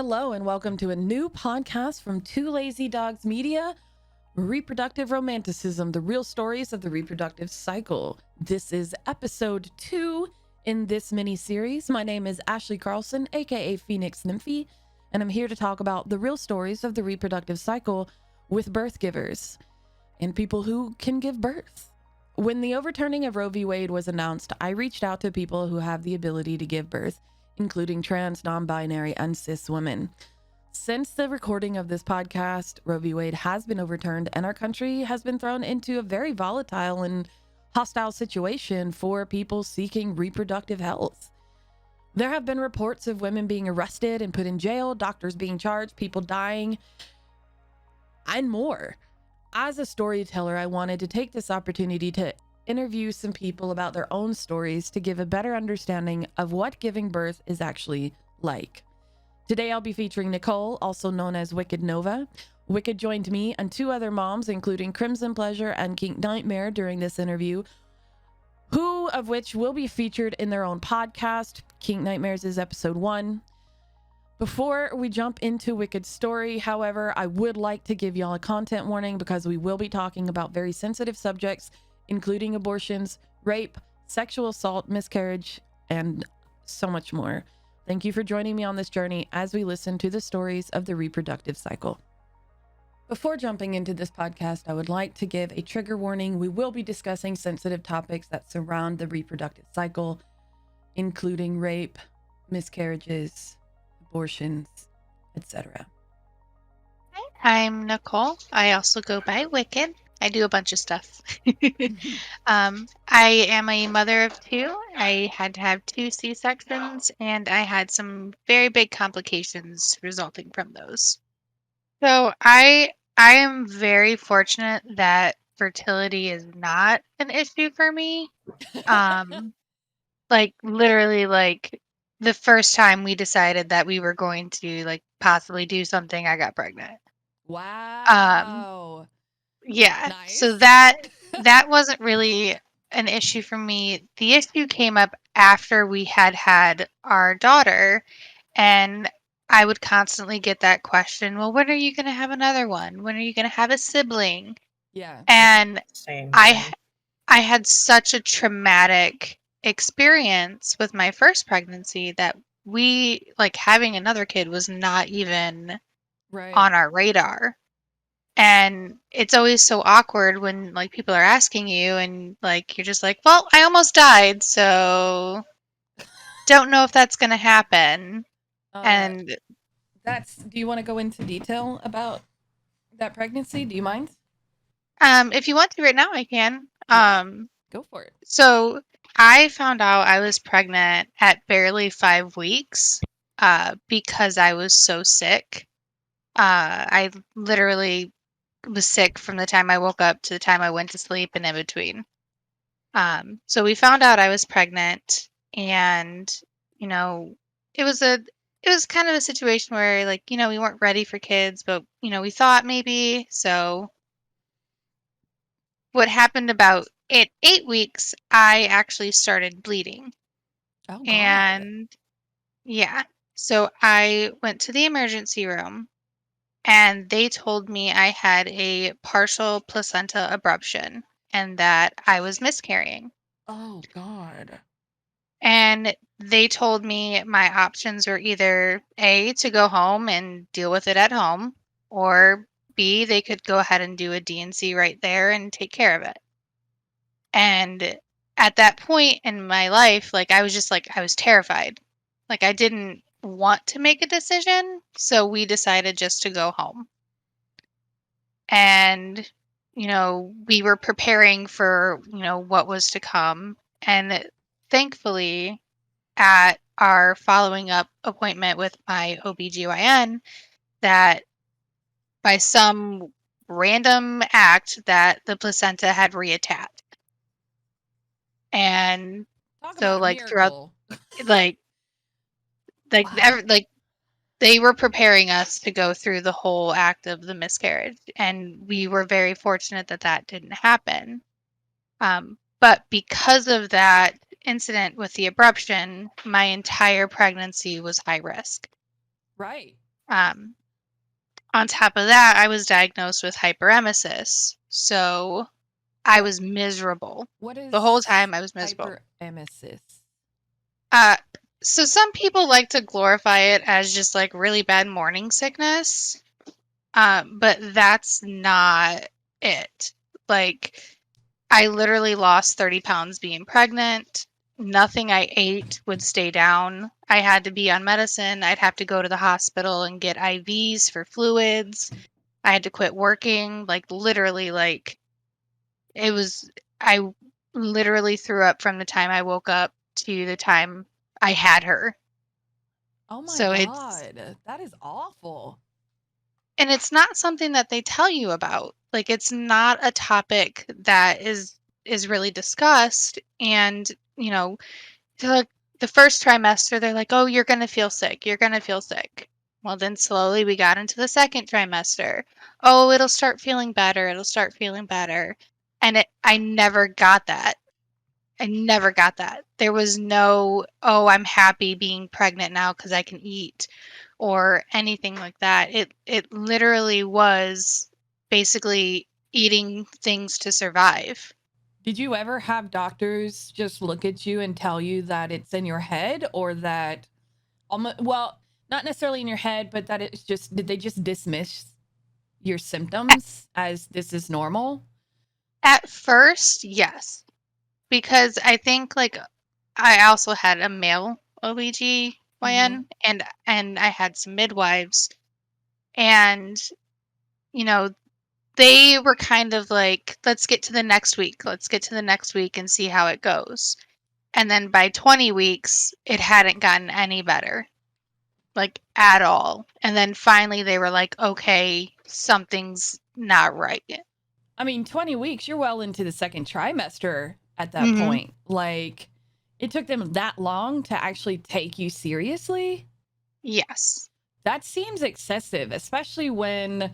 Hello and welcome to a new podcast from Two Lazy Dogs Media, Reproductive Romanticism, the real stories of the reproductive cycle. This is episode 2 in this mini-series. My name is Ashley Carlson, aka Phoenix Nymphy, and I'm here to talk about the real stories of the reproductive cycle with birth givers and people who can give birth. When the overturning of Roe v. Wade was announced, I reached out to people who have the ability to give birth, including trans, non-binary, and cis women. Since the recording of this podcast, Roe v. Wade has been overturned, and our country has been thrown into a very volatile and hostile situation for people seeking reproductive health. There have been reports of women being arrested and put in jail, doctors being charged, people dying, and more. As a storyteller, I wanted to take this opportunity to interview some people about their own stories to give a better understanding of what giving birth is actually like. Today I'll be featuring Nicole, also known as WickedNova. Wicked joined me and two other moms, including Crimson Pleasure and Kink Nightmare, during this interview, who of which will be featured in their own podcast. Kink Nightmares is episode 1. Before we jump into Wicked's story, however, I would like to give y'all a content warning because we will be talking about very sensitive subjects, including abortions, rape, sexual assault, miscarriage, and so much more. Thank you for joining me on this journey as we listen to the stories of the reproductive cycle. Before jumping into this podcast, I would like to give a trigger warning. We will be discussing sensitive topics that surround the reproductive cycle, including rape, miscarriages, abortions, etc. I'm Nicole. I also go by Wicked. I do a bunch of stuff. I am a mother of 2. I had to have 2 C-sections, and I had some very big complications resulting from those. So I am very fortunate that fertility is not an issue for me. Literally, the first time we decided that we were going to possibly do something, I got pregnant. Um, Wow. Yeah. So Nice. that wasn't really an issue for me. The issue came up after we had our daughter, and I would constantly get that question, well, when are you going to have another one? When are you going to have a sibling? Yeah. And Same. I had such a traumatic experience with my first pregnancy that having another kid was not even Right. on our radar. And it's always so awkward when people are asking you and you're just like, well, I almost died, so don't know if that's going to happen. And Do you want to go into detail about that pregnancy? Do you mind? if you want to right now, I can. Yeah. Go for it. So I found out I was pregnant at barely 5 weeks because I was so sick. I literally was sick from the time I woke up to the time I went to sleep and in between. So we found out I was pregnant, and it was kind of a situation where we weren't ready for kids, but we thought maybe. So what happened about at 8 weeks, I actually started bleeding. Oh, God. And yeah, so I went to the emergency room, and they told me I had a partial placenta abruption and that I was miscarrying. Oh, God. And they told me my options were either A, to go home and deal with it at home, or B, they could go ahead and do a D&C right there and take care of it. And at that point in my life, I was I was terrified. I didn't want to make a decision, so we decided just to go home. And, we were preparing for, what was to come. And thankfully, at our following up appointment with my OBGYN, that by some random act that the placenta had reattached. And Talk so about a throughout miracle. like Wow. they were preparing us to go through the whole act of the miscarriage, and we were very fortunate that that didn't happen. But because of that incident with the abruption, my entire pregnancy was high risk. Right. Um, on top of that, I was diagnosed with hyperemesis. So I What was miserable. what The whole is time I was miserable. hyperemesis? Uh, so some people like to glorify it as just like really bad morning sickness. But that's not it. Like, I literally lost 30 pounds being pregnant. Nothing I ate would stay down. I had to be on medicine. I'd have to go to the hospital and get IVs for fluids. I had to quit working. Like, literally, like, it was, I literally threw up from the time I woke up to the time I had her. Oh my So it's, god, that is awful. and it's not something that they tell you about. Like, it's not a topic that is really discussed. And they're like, the first trimester, they're like, oh, you're gonna feel sick, you're gonna feel sick. Well, then slowly we got into the second trimester. Oh, it'll start feeling better, it'll start feeling better. And I never got that. I never got that. There was no, oh, I'm happy being pregnant now because I can eat or anything like that. It literally was basically eating things to survive. Did you ever have doctors just look at you and tell you that it's in your head, or that almost, well, not necessarily in your head, but that it's just, did they just dismiss your symptoms as this is normal? At first, yes, because I think like I also had a male Mm-hmm. OBGYN and I had some midwives and you know they were kind of like, let's get to the next week. Let's get to the next week and see how it goes. And then by 20 weeks, it hadn't gotten any better, like at all. And then finally they were like, okay, something's not right. I mean, 20 weeks, you're well into the second trimester at that Mm-hmm. point. Like, it took them that long to actually take you seriously? Yes. That seems excessive, especially when,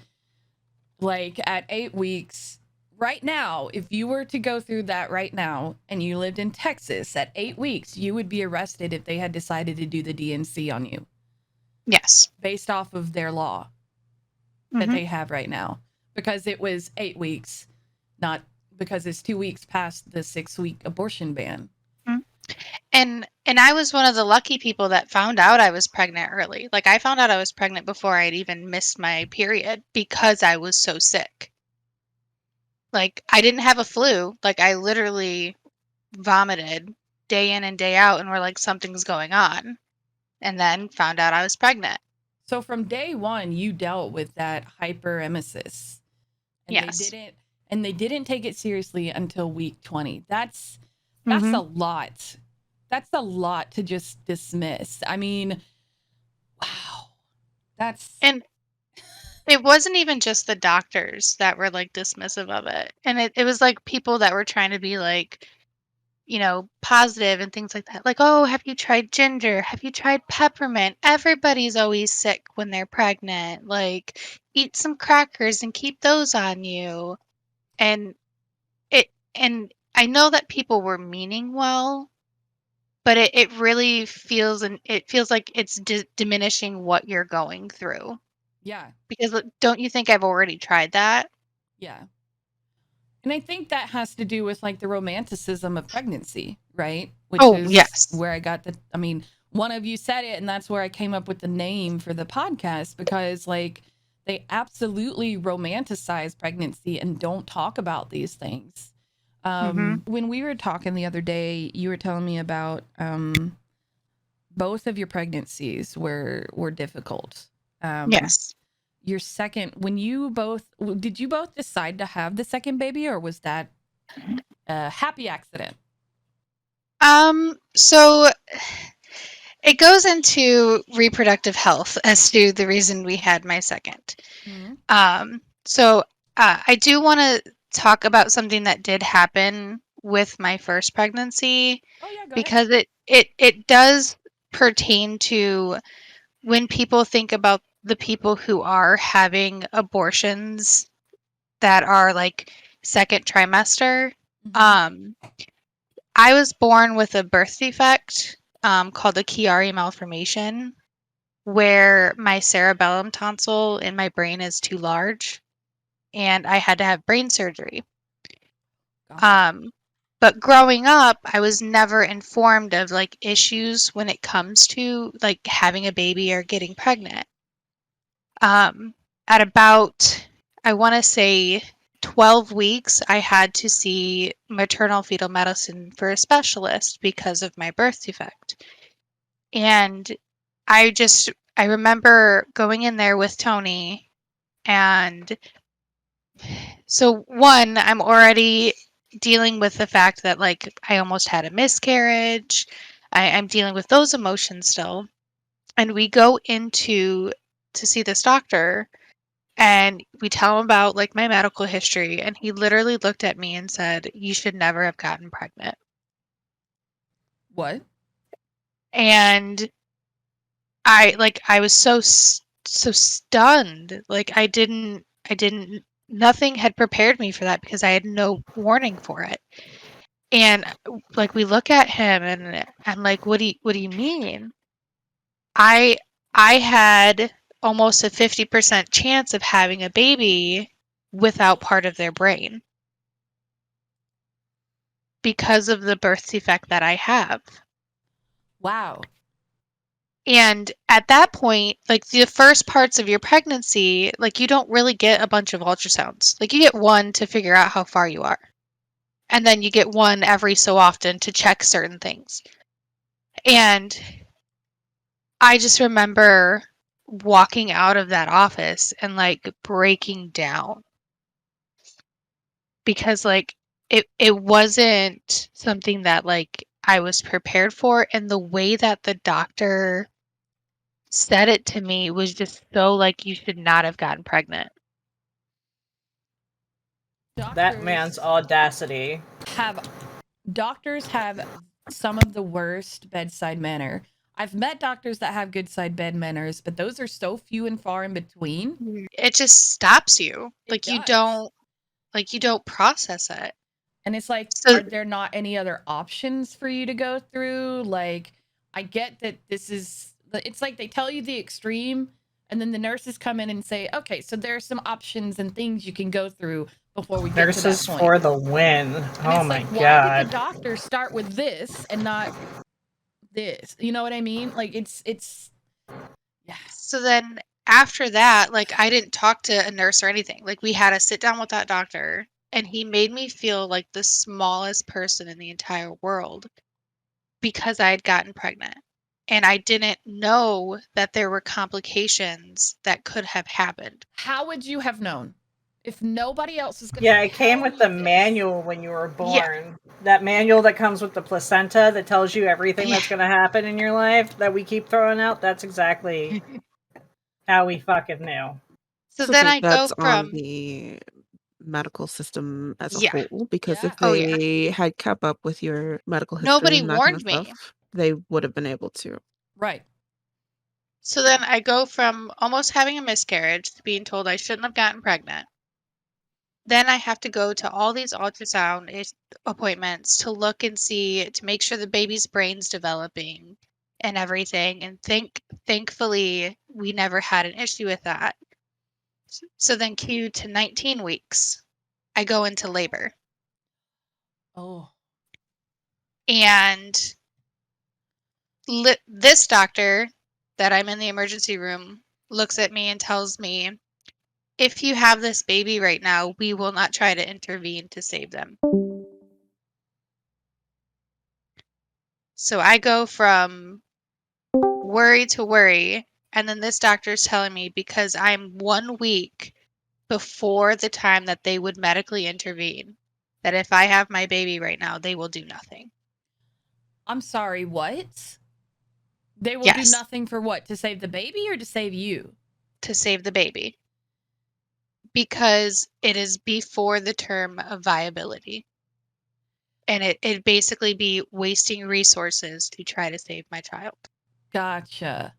like, at 8 weeks, right now, if you were to go through that right now and you lived in Texas at 8 weeks, you would be arrested if they had decided to do the DNC on you Yes. based off of their law that Mm-hmm. they have right now, because it was 8 weeks, not because it's 2 weeks past the 6 week abortion ban. And I was one of the lucky people that found out I was pregnant early. Like I found out I was pregnant before I'd even missed my period because I was so sick. Like I didn't have a flu. Like I literally vomited day in and day out and were like something's going on. And then found out I was pregnant. So from day one, you dealt with that hyperemesis, and they Yes. didn't and they didn't take it seriously until week 20. That's Mhm. a lot. That's a lot to just dismiss. I mean, wow. That's And it wasn't even just the doctors that were like dismissive of it. And it was like people that were trying to be like, positive and things like that. Like, oh, have you tried ginger? Have you tried peppermint? Everybody's always sick when they're pregnant. Like, eat some crackers and keep those on you. And and I know that people were meaning well, but it really feels and it feels like it's diminishing what you're going through. yeah. Because don't you think I've already tried that? Yeah. And I think that has to do with like the romanticism of pregnancy, right? Which Oh, is yes. where I got I mean, one of you said it, and that's where I came up with the name for the podcast, because like they absolutely romanticize pregnancy and don't talk about these things. Mhm. When we were talking the other day, you were telling me about both of your pregnancies were difficult. Um, Yes. your second, when you both did you both decide to have the second baby, or was that a happy accident? So it goes into reproductive health as to the reason we had my second. Mm-hmm. So I do want to talk about something that did happen with my first pregnancy Oh yeah, go ahead. because it does pertain to when people think about the people who are having abortions that are like second trimester. Mm-hmm. Um, I was born with a birth defect called a Chiari malformation. where my cerebellum tonsil in my brain is too large, and I had to have brain surgery. Gotcha. But growing up, I was never informed of like issues when it comes to like having a baby or getting pregnant. At about, I want to say 12 weeks, I had to see maternal fetal medicine for a specialist because of my birth defect. And I remember going in there with Tony, and so one, I'm already dealing with the fact that like I almost had a miscarriage. I'm dealing with those emotions still. And we go into to see this doctor, and we tell him about like my medical history, and he literally looked at me and said, "You should never have gotten pregnant." What? And I was so stunned. Like I didn't nothing had prepared me for that because I had no warning for it. And like we look at him and I'm like, what do you mean? I I had almost a 50% chance of having a baby without part of their brain because of the birth defect that I have. Wow. And at that point, like the first parts of your pregnancy, like you don't really get a bunch of ultrasounds. Like you get one to figure out how far you are. And then you get one every so often to check certain things. And I just remember walking out of that office and like breaking down because like it wasn't something that like I was prepared for, and the way that the doctor said it to me was just so like you should not have gotten pregnant. That man's audacity. have doctors have some of the worst bedside manner. I've met doctors that have good side bed manners, but those are so few and far in between. It just stops you. It Like does. you don't process it. And it's like, So are there not any other options for you to go through? Like, I get that it's like they tell you the extreme, and then the nurses come in and say, okay, so there are some options and things you can go through before we get to that Nurses point. for the win. And Oh it's my like, why did the god. doctor start with this and not this? You know what I mean? Like, yeah. so then after that, like I didn't talk to a nurse or anything. Like we had a sit down with that doctor, and he made me feel like the smallest person in the entire world because I had gotten pregnant. And I didn't know that there were complications that could have happened. How would you have known if nobody else is going to Yeah, it came tell with you the this? manual when you were Yeah. born. That manual that comes with the placenta that tells you everything that's Yeah. going to happen in your life that we keep throwing out. That's exactly how we fucking knew. So also then think I go that's on from the medical system as a yeah. whole, because Yeah. if Oh yeah. they had kept up with your medical history Nobody and that kind of warned me. stuff, they would have been able to. Right. So then I go from almost having a miscarriage to being told I shouldn't have gotten pregnant. Then I have to go to all these ultrasound appointments to look and see to make sure the baby's brain's developing and everything. And thankfully we never had an issue with that. So then cue to 19 weeks, I go into labor. Oh. And this doctor that I'm in the emergency room looks at me and tells me, if you have this baby right now, we will not try to intervene to save them. So I go from worry to worry. And then this doctor's telling me because I'm 1 week before the time that they would medically intervene, that if I have my baby right now, they will do nothing. I'm sorry, what? They will do Yes, nothing for what? To save the baby or to save you? to save the baby. Because it is before the term of viability. And it'd basically be wasting resources to try to save my child. Gotcha.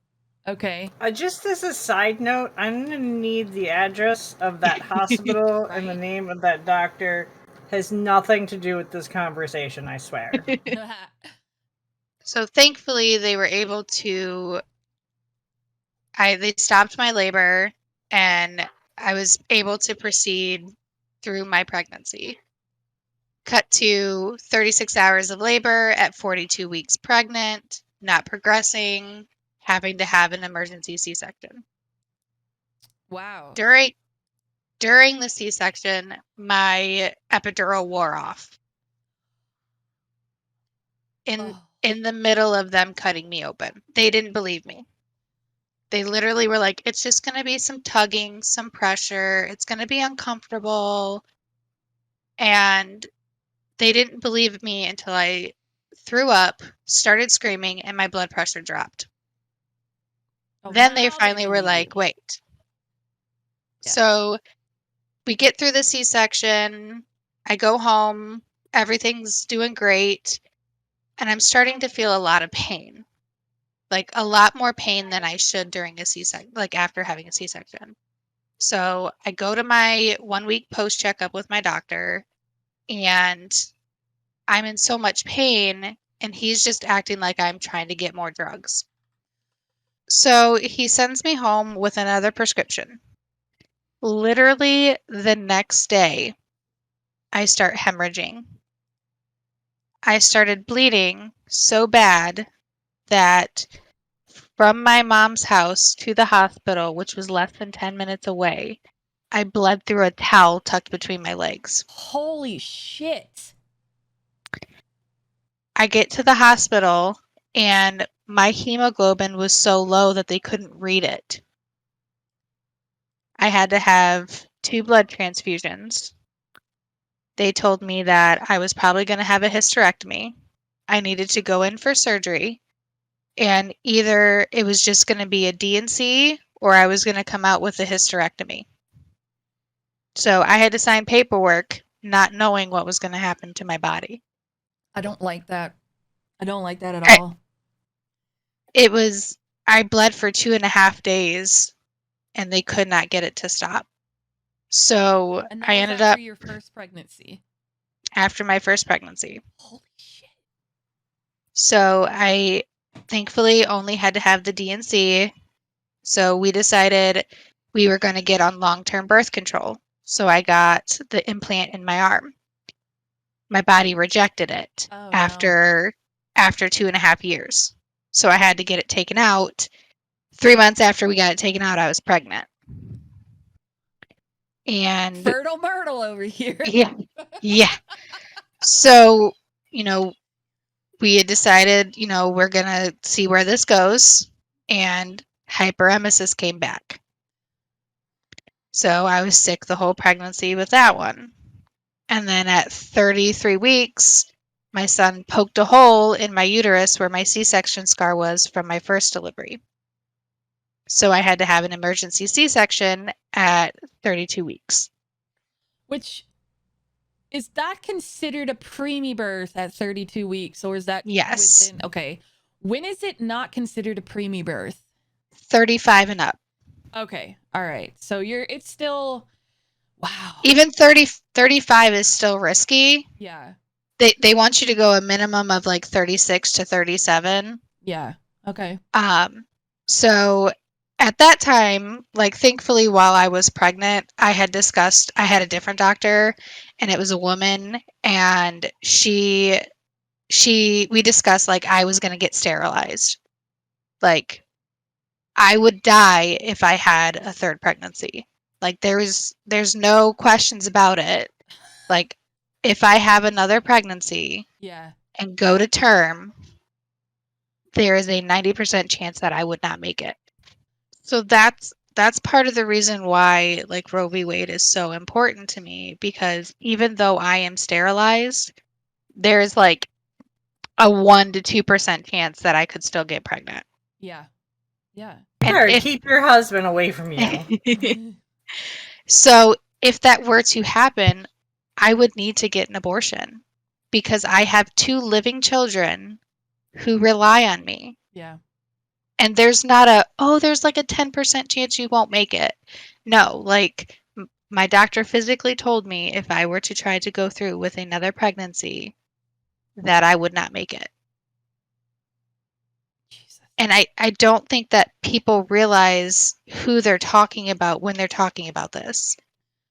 Okay. Just as a side note, I'm going to need the address of that hospital and the Right. name of that doctor. Has nothing to do with this conversation, I swear. So thankfully, they were able to they stopped my labor, and I was able to proceed through my pregnancy. Cut to 36 hours of labor at 42 weeks pregnant, not progressing, having to have an emergency C-section. Wow. During the C-section, my epidural wore off. In the middle of them cutting me open. They didn't believe me. They literally were like, it's just going to be some tugging, some pressure. It's going to be uncomfortable. And they didn't believe me until I threw up, started screaming, and my blood pressure dropped. Then they finally were like, wait. Yeah. So we get through the C-section. I go home. Everything's doing great. And I'm starting to feel a lot of pain. Like a lot more pain than I should during a C-section, like after having a C-section. So I go to my 1 week post checkup with my doctor, and I'm in so much pain, and he's just acting like I'm trying to get more drugs. So he sends me home with another prescription. Literally the next day, I start hemorrhaging. I started bleeding so bad that from my mom's house to the hospital, which was less than 10 minutes away, I bled through a towel tucked between my legs. Holy shit. I get to the hospital, and my hemoglobin was so low that they couldn't read it. I had to have 2 blood transfusions. They told me that I was probably going to have a hysterectomy. I needed to go in for surgery, and either it was just going to be a D&C or I was going to come out with a hysterectomy. So I had to sign paperwork not knowing what was going to happen to my body. I don't like that. I don't like that at all. I bled for 2.5 days, and they could not get it to stop. So And that I was ended after up your first pregnancy. after my first pregnancy. Holy shit. So I thankfully only had to have the D&C. So we decided we were going to get on long-term birth control. So I got the implant in my arm. My body rejected it after 2.5 years. So I had to get it taken out. 3 months after we got it taken out, I was pregnant. And Fertile Myrtle over here. Yeah. So, we had decided, we're going to see where this goes. And hyperemesis came back. So I was sick the whole pregnancy with that one. And then at 33 weeks, my son poked a hole in my uterus where my C-section scar was from my first delivery. So I had to have an emergency C-section at 32 weeks. Which, is that considered a preemie birth at 32 weeks? Or is that Yes. Okay. When is it not considered a preemie birth? 35 and up. Okay. All right. So it's still, wow. Even 35 is still risky. Yeah. They want you to go a minimum of like 36 to 37. Yeah. Okay. So at that time, like thankfully while I was pregnant, I had a different doctor, and it was a woman, and we discussed like I was going to get sterilized. Like I would die if I had a third pregnancy. Like there's no questions about it. Like if I have another pregnancy and go to term, there is a 90% chance that I would not make it. So that's part of the reason why like Roe v. Wade is so important to me, because even though I am sterilized, there's like a 1 to 2% chance that I could still get pregnant. Yeah. Yeah. And keep your husband away from you. So if that were to happen, I would need to get an abortion because I have 2 living children who rely on me. Yeah. And there's like a 10% chance you won't make it. No, like my doctor physically told me if I were to try to go through with another pregnancy, that I would not make it. Jesus. And I don't think that people realize who they're talking about when they're talking about this.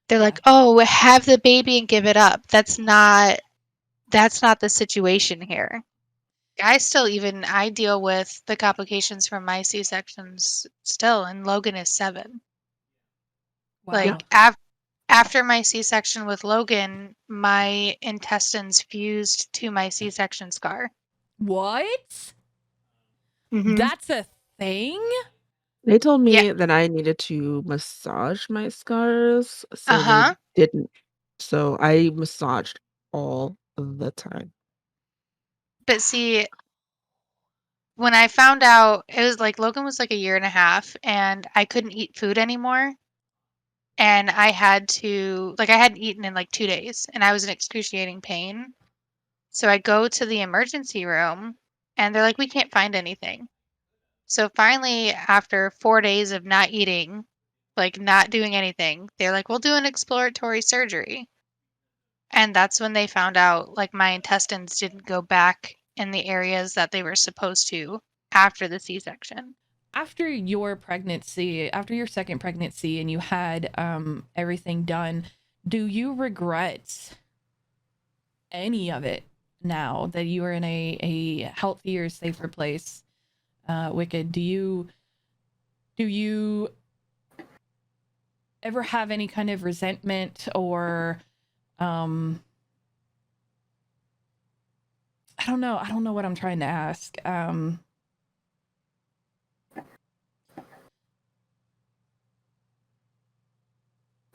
They're like, "Oh, have the baby and give it up." That's not the situation here. I deal with the complications from my C-sections still, and Logan is 7. Wow. Like after my C-section with Logan, my intestines fused to my C-section scar. What? Mhm. That's a thing? They told Yeah. me that I needed to massage my scars, so they Uh-huh. didn't. So I massaged all of the time. But see, when I found out, it was like Logan was like a year and a half, and I couldn't eat food anymore. And I hadn't eaten in like 2 days, and I was in excruciating pain. So I go to the emergency room, and they're like, "We can't find anything." So finally, after 4 days of not eating, like not doing anything, they're like, "We'll do an exploratory surgery." And that's when they found out like my intestines didn't go back in the areas that they were supposed to after the C-section. After your pregnancy, after your second pregnancy, and you had everything done, do you regret any of it now that you are in a healthier, safer place? Wicked, do you ever have any kind of resentment or I don't know what I'm trying to ask.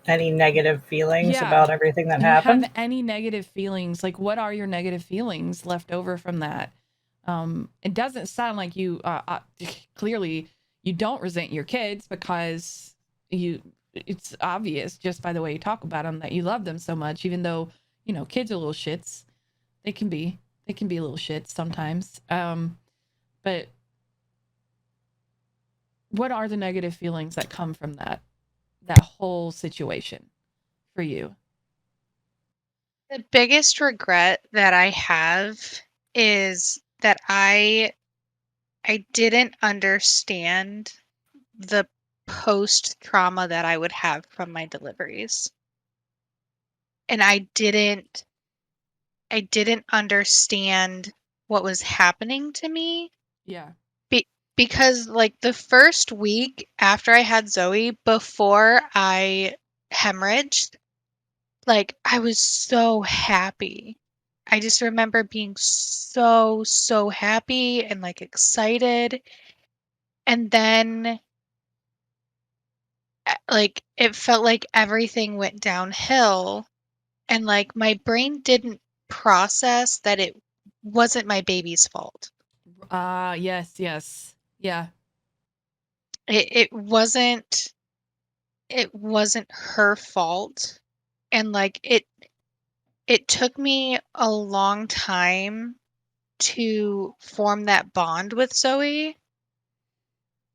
Any negative feelings Yeah. about everything that Do you happened? have any negative feelings? Like, what are your negative feelings left over from that? It doesn't sound like you clearly you don't resent your kids because it's obvious just by the way you talk about them that you love them so much, even though, you know, kids are little shits. They can be little shits sometimes. But what are the negative feelings that come from that whole situation for you? The biggest regret that I have is that I didn't understand the post trauma that I would have from my deliveries. And I didn't understand what was happening to me. Yeah. Because like the first week after I had Zoe, before I hemorrhaged, like I was so happy. I just remember being so happy and like excited. And then like it felt like everything went downhill, and like my brain didn't process that it wasn't my baby's fault. Yes. Yeah. It wasn't her fault. And like it took me a long time to form that bond with Zoe.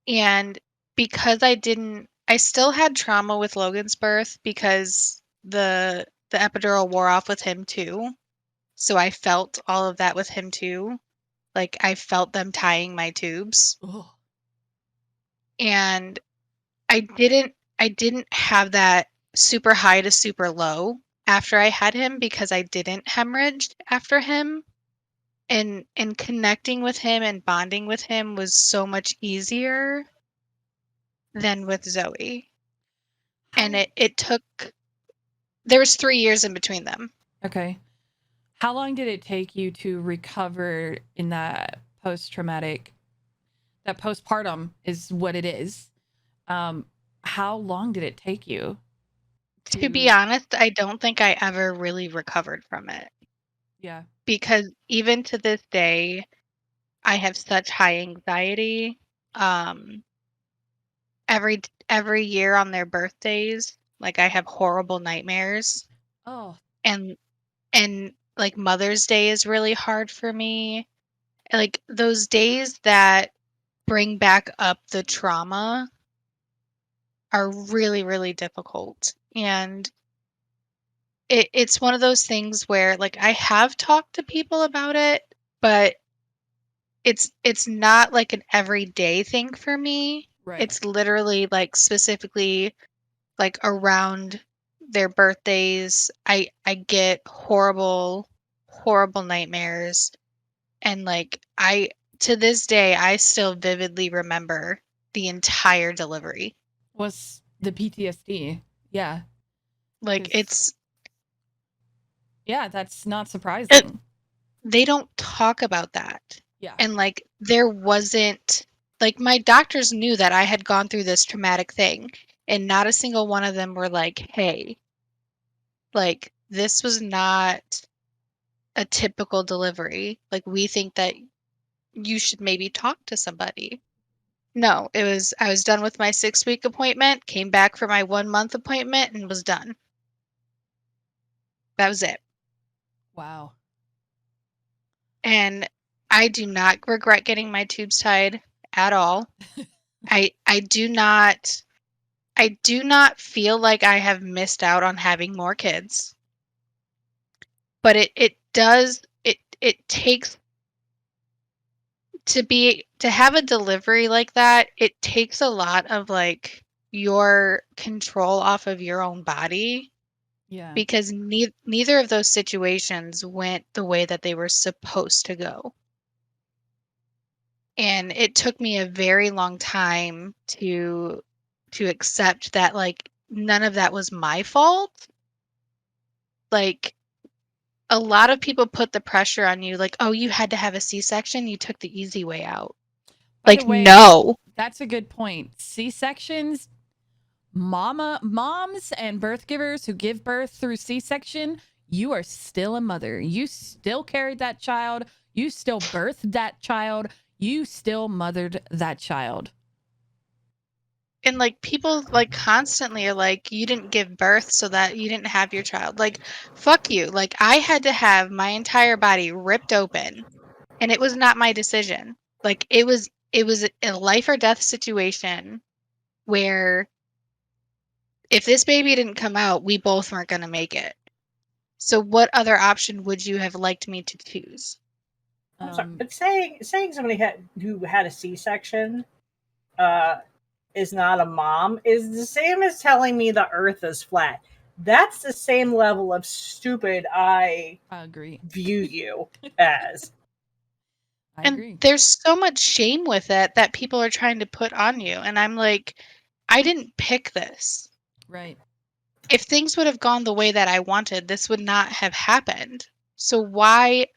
And because I still had trauma with Logan's birth because the epidural wore off with him too. So I felt all of that with him too. Like I felt them tying my tubes. Oh. And I didn't have that super high to super low after I had him because I didn't hemorrhage after him. And connecting with him and bonding with him was so much easier than with Zoe. And it took there was 3 years in between them. Okay. How long did it take you to recover in that postpartum is what it is. How long did it take you To be honest, I don't think I ever really recovered from it. Yeah. Because even to this day, I have such high anxiety. Um, every year on their birthdays, like I have horrible nightmares. Oh. And like Mother's Day is really hard for me. Like those days that bring back up the trauma are really, really difficult. And it's one of those things where like I have talked to people about it, but it's not like an everyday thing for me. Right. It's literally like specifically like around their birthdays. I get horrible nightmares, and like I to this day I still vividly remember the entire delivery. Was the PTSD. Yeah. Like Yeah, that's not surprising. they don't talk about that. Yeah. And like there wasn't like my doctors knew that I had gone through this traumatic thing, and not a single one of them were like, "Hey, like this was not a typical delivery. Like we think that you should maybe talk to somebody." No, it was I was done with my 6-week appointment, came back for my 1-month appointment, and was done. That was it. Wow. And I do not regret getting my tubes tied at all. I do not feel like I have missed out on having more kids. But it does it takes to have a delivery like that, it takes a lot of like your control off of your own body, Yeah. because neither of those situations went the way that they were supposed to go. And it took me a very long time to accept that like none of that was my fault. Like a lot of people put the pressure on you like, "Oh, you had to have a C-section, you took the easy way out." By Like, the way, no. that's a good point. C-sections, moms and birth givers who give birth through C-section, you are still a mother. You still carried that child. You still birthed that child. You still mothered that child. And like people like constantly are like, "You didn't give birth so that you didn't have your child." Like, fuck you. Like I had to have my entire body ripped open, and it was not my decision. Like it was a life or death situation where if this baby didn't come out, we both weren't going to make it. So what other option would you have liked me to choose? I'm sorry, but saying somebody who had a C-section is not a mom is the same as telling me the Earth is flat. That's the same level of stupid I agree. view you as. I And agree. there's so much shame with it that people are trying to put on you, and I'm like, I didn't pick this. Right. If things would have gone the way that I wanted, this would not have happened. So why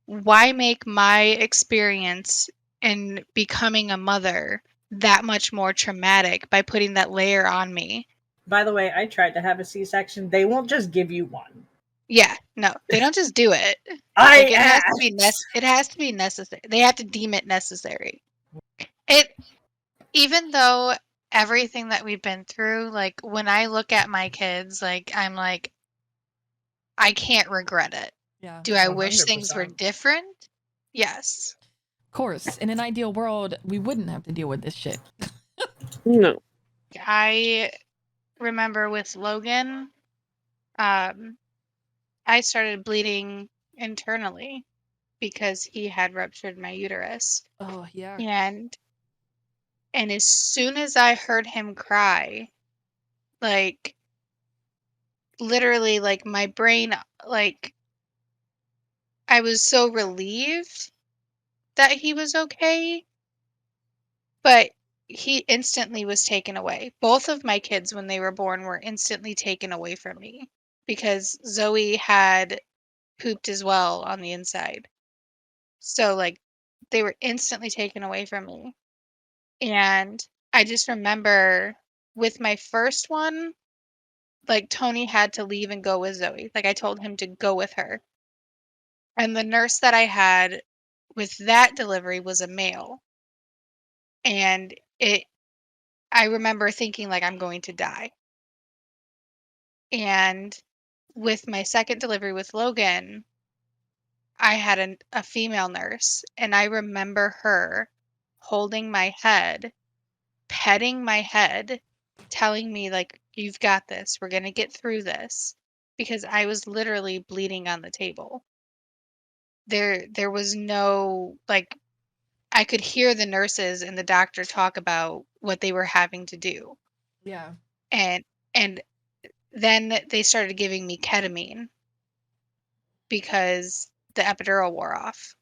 make my experience in becoming a mother that much more traumatic by putting that layer on me? By the way, I tried to have a C-section. They won't just give you one. Yeah, no, they don't just do it. I Like it has asked. to be it has to be necessary. They have to deem it necessary. It Even though everything that we've been through, like when I look at my kids, like I'm like, I can't regret it. Yeah. Do I wish things were 100%. different? Yes. Of course, in an ideal world, we wouldn't have to deal with this shit. No. I remember with Logan, I started bleeding internally because he had ruptured my uterus. Oh, yeah. And as soon as I heard him cry, like literally like my brain, like I was so relieved that he was okay, but he instantly was taken away. Both of my kids, when they were born, were instantly taken away from me because Zoe had pooped as well on the inside. So, like, they were instantly taken away from me. And I just remember with my first one, like, Tony had to leave and go with Zoe. Like, I told him to go with her. And the nurse that I had with that delivery was a male. And I remember thinking like I'm going to die. And with my second delivery with Logan, I had a female nurse, and I remember her holding my head, petting my head, telling me like, "You've got this. We're going to get through this." Because I was literally bleeding on the table. There was no like I could hear the nurses and the doctor talk about what they were having to do. Yeah. And then they started giving me ketamine because the epidural wore off.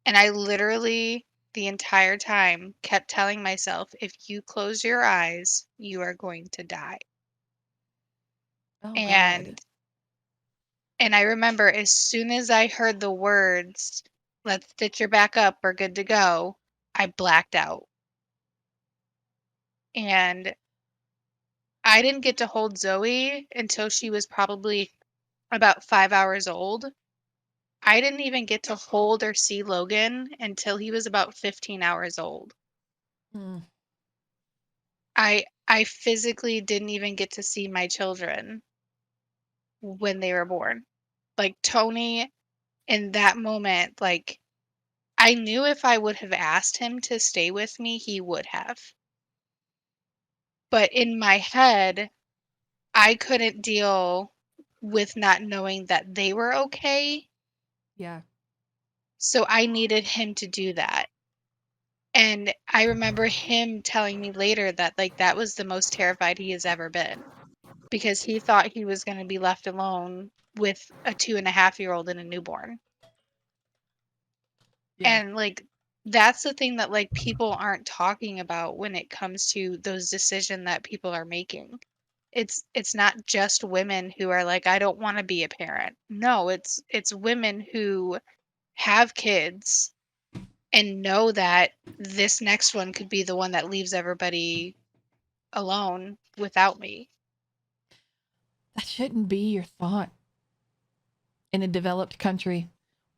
And I literally, the entire time, kept telling myself, if you close your eyes, you are going to die. Oh, God. And I remember as soon as I heard the words, let's stitch her back up, we're good to go, I blacked out. And I didn't get to hold Zoe until she was probably about 5 hours old. I didn't even get to hold or see Logan until he was about 15 hours old. Mm. I physically didn't even get to see my children when they were born. Like Tony, in that moment, like I knew if I would have asked him to stay with me, he would have. But in my head, I couldn't deal with not knowing that they were okay. Yeah. So I needed him to do that. And I remember him telling me later that like that was the most terrified he has ever been because he thought he was going to be left alone with a 2.5-year-old and a newborn. Yeah. And like that's the thing that like people aren't talking about when it comes to those decisions that people are making. It's not just women who are like I don't want to be a parent. No, it's women who have kids and know that this next one could be the one that leaves everybody alone without me. That shouldn't be your thought in a developed country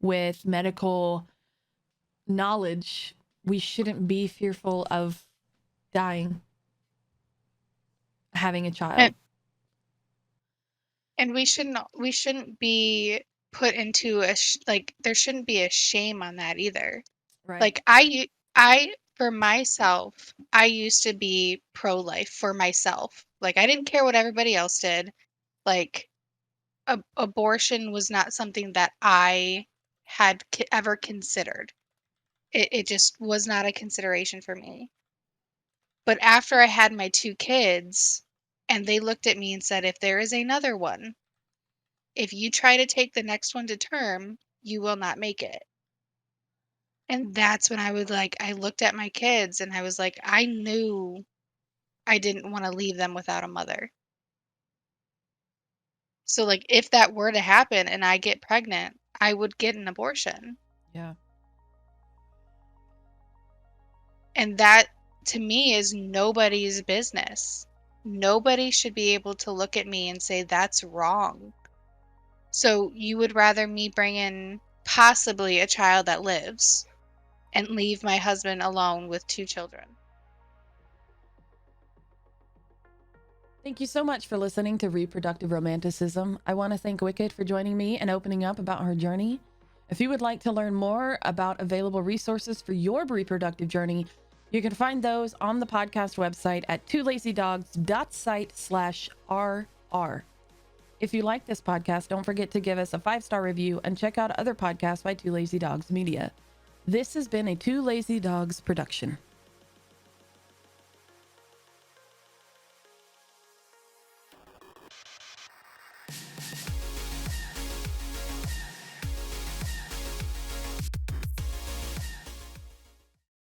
with medical knowledge. We shouldn't be fearful of dying, having a child. And we shouldn't be put into like there shouldn't be a shame on that either. Right. Like I for myself, I used to be pro-life for myself. Like I didn't care what everybody else did. Like abortion was not something that I had ever considered. It just was not a consideration for me. But after I had my 2 kids and they looked at me and said, if there is another one, if you try to take the next one to term, you will not make it. And that's when I looked at my kids and I was like, I knew I didn't want to leave them without a mother. So like if that were to happen and I get pregnant, I would get an abortion. Yeah. And that to me is nobody's business. Nobody should be able to look at me and say that's wrong. So you would rather me bring in possibly a child that lives and leave my husband alone with 2 children. Thank you so much for listening to Reproductive Romanticism. I want to thank Wicked for joining me and opening up about her journey. If you would like to learn more about available resources for your reproductive journey, you can find those on the podcast website at twolazydogs.site/rr. If you like this podcast, don't forget to give us a 5-star review and check out other podcasts by Two Lazy Dogs Media. This has been a Two Lazy Dogs production.